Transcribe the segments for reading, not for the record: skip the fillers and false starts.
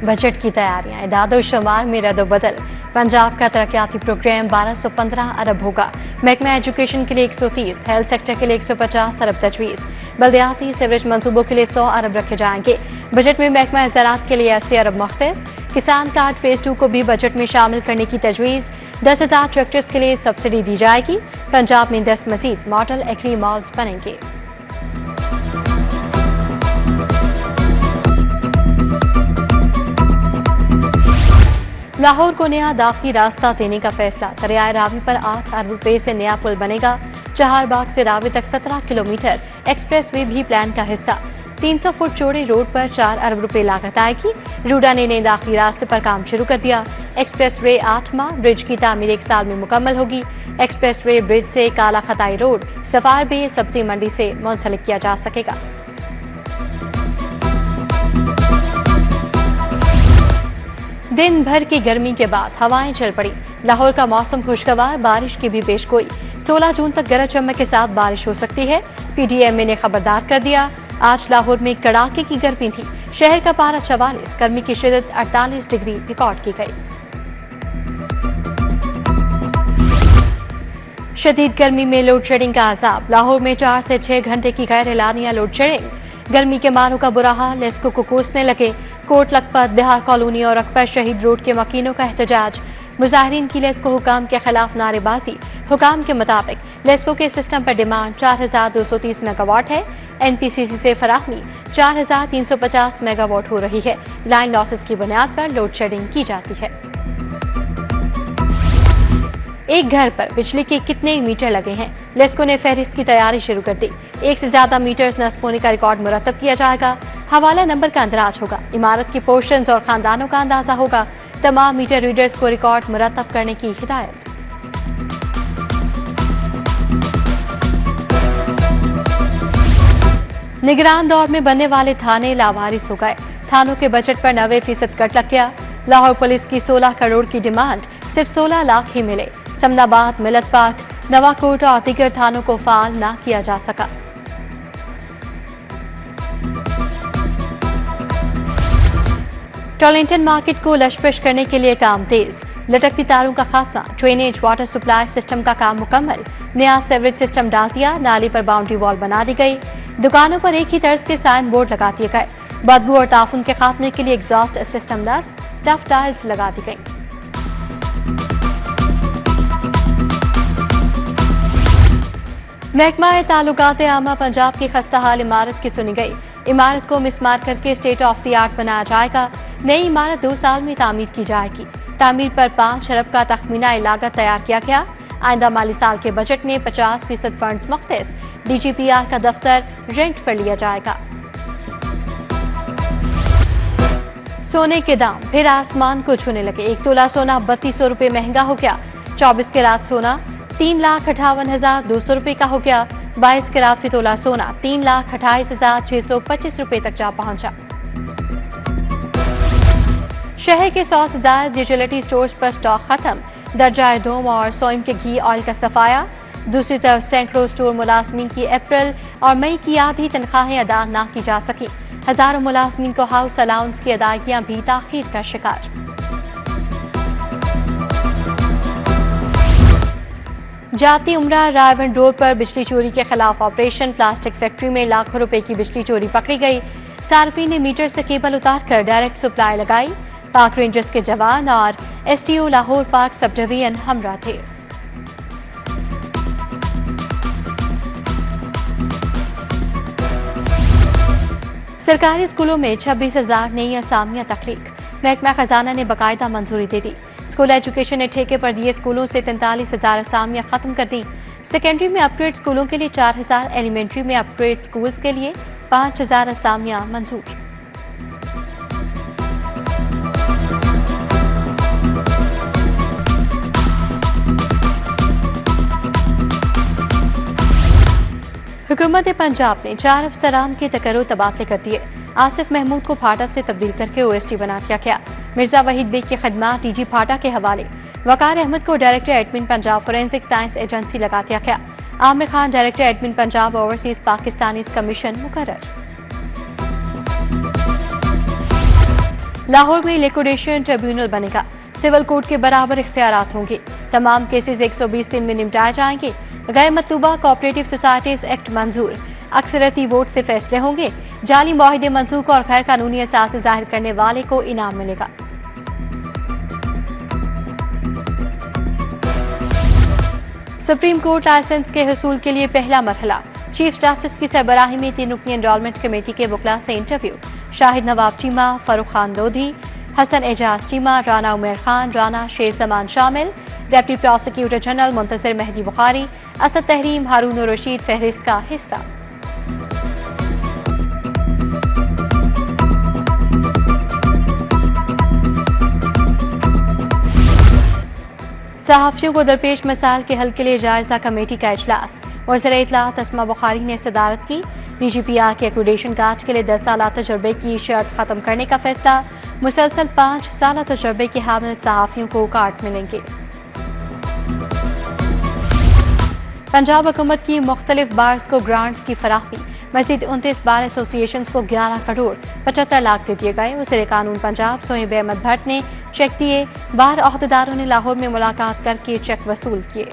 Budget की तैयारियां, इदाद शुमार में रद्द-बदल। पंजाब का तरक्याती प्रोग्राम 1215 अरब होगा। महकमा एजुकेशन के लिए 130, हेल्थ सेक्टर के लिए 150 अरब तजवीज़। बल्दियाती सीवरेज मंसूबों के लिए 100 अरब रखे जाएंगे। बजट में महकमा ज़राअत के लिए 80 अरब मुख्तस। किसान कार्ड फेज 2 को भी बजट में शामिल करने की तजवीज़। 10,000 ट्रैक्टर्स के लिए सब्सिडी दी जाएगी। पंजाब में 10 मजीद मॉडल एग्री मॉल्स बनेंगे। लाहौर को नया दाखिली रास्ता देने का फैसला। दरियाए रावी पर 8 अरब रुपए से नया पुल बनेगा। चहारबाग से रावी तक 17 किलोमीटर एक्सप्रेस वे भी प्लान का हिस्सा। 300 फुट चौड़े रोड पर 4 अरब रुपए लागत आएगी। रूडा ने नए दाखिली रास्ते पर काम शुरू कर दिया। एक्सप्रेस वे 8 माह, ब्रिज की तामीर 1 साल में मुकम्मल होगी। एक्सप्रेस वे ब्रिज से काला खताई रोड सफार बे सब्जी मंडी से मुंसलिक किया जा सकेगा। दिन भर की गर्मी के बाद हवाएं चल पड़ी। लाहौर का मौसम खुशगवार, बारिश की भी पेशगोई। 16 जून तक गरज चमक के साथ बारिश हो सकती है। PDMA ने खबरदार कर दिया। आज लाहौर में कड़ाके की गर्मी थी। शहर का पारा 44, गर्मी की शिद्दत 48 डिग्री रिकॉर्ड की गई। शदीद गर्मी में लोड शेडिंग का अजाब। लाहौर में 4 से 6 घंटे की गैर एलानिया लोड शेडिंग। गर्मी के मारों का बुरा हाल, लेस्को को कोसने लगे। कोट लखपत, बिहार कॉलोनी और अकबर शहीद रोड के मकीनों का एहतजाज। मुजाहिरीन की लेस्को हुकाम के खिलाफ नारेबाजी। हुकाम के मुताबिक लेस्को के सिस्टम पर डिमांड 4230 मेगावाट है। NPCC से फराहमी 4350 मेगावाट हो रही है। लाइन लॉसेस की बुनियाद पर लोड शेडिंग की जाती है। एक घर पर बिजली के कितने मीटर लगे हैं? लेस्को ने फहरिस्त की तैयारी शुरू कर दी। 1 से ज्यादा मीटर्स नस्ब होने का रिकॉर्ड मुरतब किया जाएगा। हवाला नंबर का अंदराज होगा। इमारत की पोर्शंस और खानदानों का अंदाजा होगा। तमाम मीटर रीडर्स को रिकॉर्ड मुरतब करने की हिदायत। निगरान दौर में बनने वाले थाने लावारिस हो गए। थानों के बजट पर 90% कट लग गया। लाहौर पुलिस की 16 करोड़ की डिमांड, सिर्फ 16 लाख ही मिले। समनाबाद, मिलत पार्क, नवाकोट और दीगर थानों को फाल न किया जा सका। टॉलिंटन मार्केट को लशपेश करने के लिए काम तेज। लटकती तारों का खात्मा, ड्रेनेज वाटर सप्लाई सिस्टम का काम मुकम्मल। नया सेवरेज सिस्टम डाल दिया। नाली पर बाउंड्री वॉल बना दी गई। दुकानों पर एक ही तर्ज के साइन बोर्ड लगा दिए गए। बदबू और ताफुन के खात्मे के लिए एग्जॉस्ट सिस्टम नस्ब, टफ टाइल्स लगा दी गई। महकमा ताल्लुकात आमा पंजाब की खस्ताहाल इमारत की सुनी गई। इमारत को मिसमार करके स्टेट ऑफ द आर्ट बनाया जाएगा। नई इमारत 2 साल में तामीर की जाएगी। तामीर पर 5 अरब का तखमीना लागत तैयार किया गया। आइंदा माली साल के बजट में 50% फंड्स मुख्तस। DGPR का दफ्तर रेंट पर लिया जाएगा। सोने के दाम फिर आसमान को छूने लगे। 1 तोला सोना 3200 रुपए महंगा हो गया। 24 कैरात सोना 3,58,200 रुपए का हो गया। 22 कैरात फी तोला सोना 3,28,625 रुपए तक जा पहुंचा। शहर के 100 से ज्यादा यूटिलिटी स्टोर्स पर स्टॉक खत्म। दर्जाए दोम और सोइम के घी ऑयल का सफाया। दूसरी तरफ सैकड़ों स्टोर मुलाजमीन की अप्रैल और मई की आधी तनख्वाहें अदा न की जा सकी। हजारों मुलाजमीन को हाउस अलाउंस की अदायगियां भी ताखीर का शिकार। जाती उमरा रायवन रोड पर बिजली चोरी के खिलाफ ऑपरेशन। प्लास्टिक फैक्ट्री में लाखों रुपए की बिजली चोरी पकड़ी गई। सार्फिन ने मीटर से केबल उतारकर डायरेक्ट सप्लाई लगाई। पाक रेंजर्स के जवान और STO Lahore park sub division हमरा थे। सरकारी स्कूलों में 26,000 नई असामियां तख्लीक। महकमा खजाना ने बाकायदा मंजूरी दे दी। स्कूल एजुकेशन ने ठेके पर दिए स्कूलों से 43,000 असामियां खत्म कर दी। सेकेंडरी में अपग्रेड स्कूलों के लिए 4,000, एलिमेंट्री में अपग्रेड स्कूल्स के लिए 5,000 असामियां मंजूर। हुकूमत पंजाब ने 4 अफसरान के तकर्रो तबादले कर दिए। आसिफ महमूद को फाटा से तब्दील करके OST बना दिया गया। मिर्जा वहीद बेग की खदमात DG फाटा के हवाले। वकार अहमद को director admin Punjab forensic science agency लगा दिया गया। Aamir Khan director admin Punjab overseas Pakistani commission मुकर्रर। लाहौर में लिक्विडेशन ट्रिब्यूनल बनेगा, सिविल कोर्ट के बराबर इख्तियारात होंगे, तमाम केसेस 120 दिन में निपटाए जाएंगे। गैर मतलूबा कोऑपरेटिव सोसाइटीज एक्ट मंजूर, अक्सरती वोट से फैसले होंगे। जाली मुआहिदे मंसूख और गैर कानूनी असासे जाहिर करने वाले को इनाम मिलेगा। सुप्रीम कोर्ट लाइसेंस के हसूल के लिए पहला मरहला, चीफ जस्टिस की सरबराही में 3 रुकनी एनरोलमेंट कमेटी के वकला से इंटरव्यू। शाहिद नवाब चीमा, फरूख खान लोधी, हसन एजाज चीमा, राना उमेर खान, राना शेर जमान शामिल। Deputy prosecutor general Muntasir Mehdi Bukhari, Asad Tehreem, Haroon Rasheed फहरिस्त का हिस्सा। सहाफ़ियों को दरपेश मसाइल के हल के लिए जायजा कमेटी का इजलास, वज़ीर इत्तलाआत अस्मा बुखारी ने सदारत की। DGPR के एक्रीडेशन कार्ड के लिए 10 साल तजर्बे की शर्त खत्म करने का फैसला, मुसलसल 5 साल तजर्बे के हामिल सहाफ़ियों को कार्ड मिलेंगे। पंजाब हुकूमत की मुख्तलिफ बार्स को ग्रांट्स की फराहमी, मज़ीद 29 बार एसोसिएशंस को 11 करोड़ 75 लाख दे दिए गए। वज़ीर कानून पंजाब सोहेब अहमद भट्ट ने चेक दिए, बार अहदेदारों ने लाहौर में मुलाकात करके चेक वसूल किए।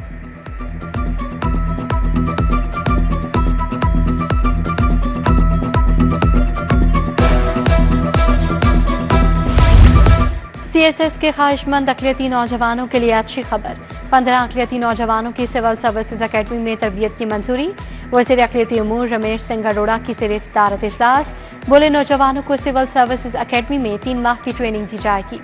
CSS के ख्वाहिशमंद अक़लियती नौजवानों के लिए अच्छी खबर, 15 अक़लियती नौजवानों की सिविल सर्विसेज अकेडमी में तरबियत की मंजूरी। वज़ीर अक़लियती उमूर रमेश सिंह अरोड़ा की सिरे सदारत इजलास, बोले नौजवानों को सिविल सर्विसेज अकेडमी में 3 माह की ट्रेनिंग दी जाएगी।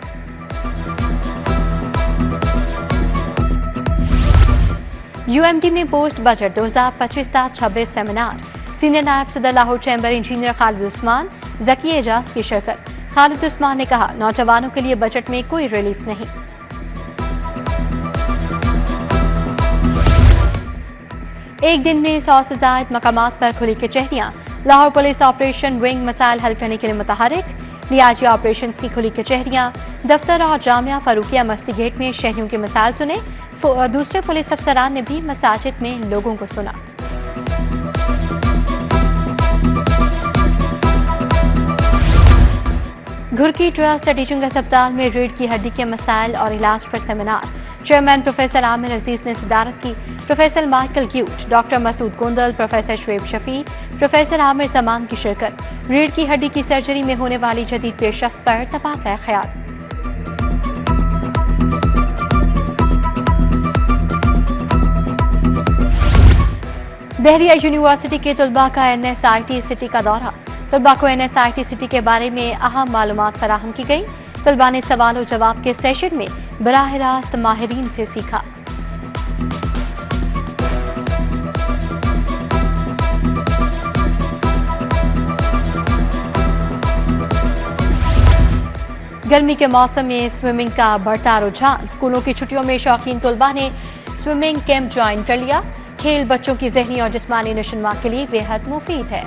UMD में पोस्ट बजट 2025-26 सेमिनार, सीनियर नायब सदर लाहौर चैम्बर इंजीनियर खालिद उस्मान, जकी एजाज की शिरकत। खालिद उस्मान ने कहा, नौजवानों के लिए बजट में कोई रिलीफ नहीं। एक दिन में 100 से ज़ायद मकामात पर खुली कचहरियां, लाहौर पुलिस ऑपरेशन विंग मसाइल हल करने के लिए मुतहरिक। रियाजी ऑपरेशन की खुली कचहरियां, दफ्तर और जामिया फरूकिया मस्ती गेट में शहरियों के मसाइल सुने। दूसरे पुलिस अफसरान ने भी मसाजिद में लोगों को सुना। घुरकी ट्रस्ट टीचिंग अस्पताल में रीढ़ की हड्डी के मसाइल और इलाज पर seminar, chairman professor Aamir Aziz ने सदारत की। प्रोफेसर माइकल ग्यूट, doctor Masood Gondal, professor Shoaib Shafi, professor Aamir Zaman की शिरकत। रीढ़ की हड्डी की सर्जरी में होने वाली जदीद पेशरफ्त पर तबादला ख्याल। बहरिया यूनिवर्सिटी के तलबा का NSIT सिटी का दौरा, तलबा को NSIT सिटी के बारे में अहम मालूमात फराहम की गई। तलबा ने सवाल और जवाब के सेशन में बराह रास्त माहिरीन से सीखा। गर्मी के मौसम में स्विमिंग का बढ़ता रुझान, स्कूलों की छुट्टियों में शौकीन तलबा ने स्विमिंग कैंप ज्वाइन कर लिया। खेल बच्चों की ज़हनी और जिस्मानी नशोनुमा के लिए बेहद मुफीद है।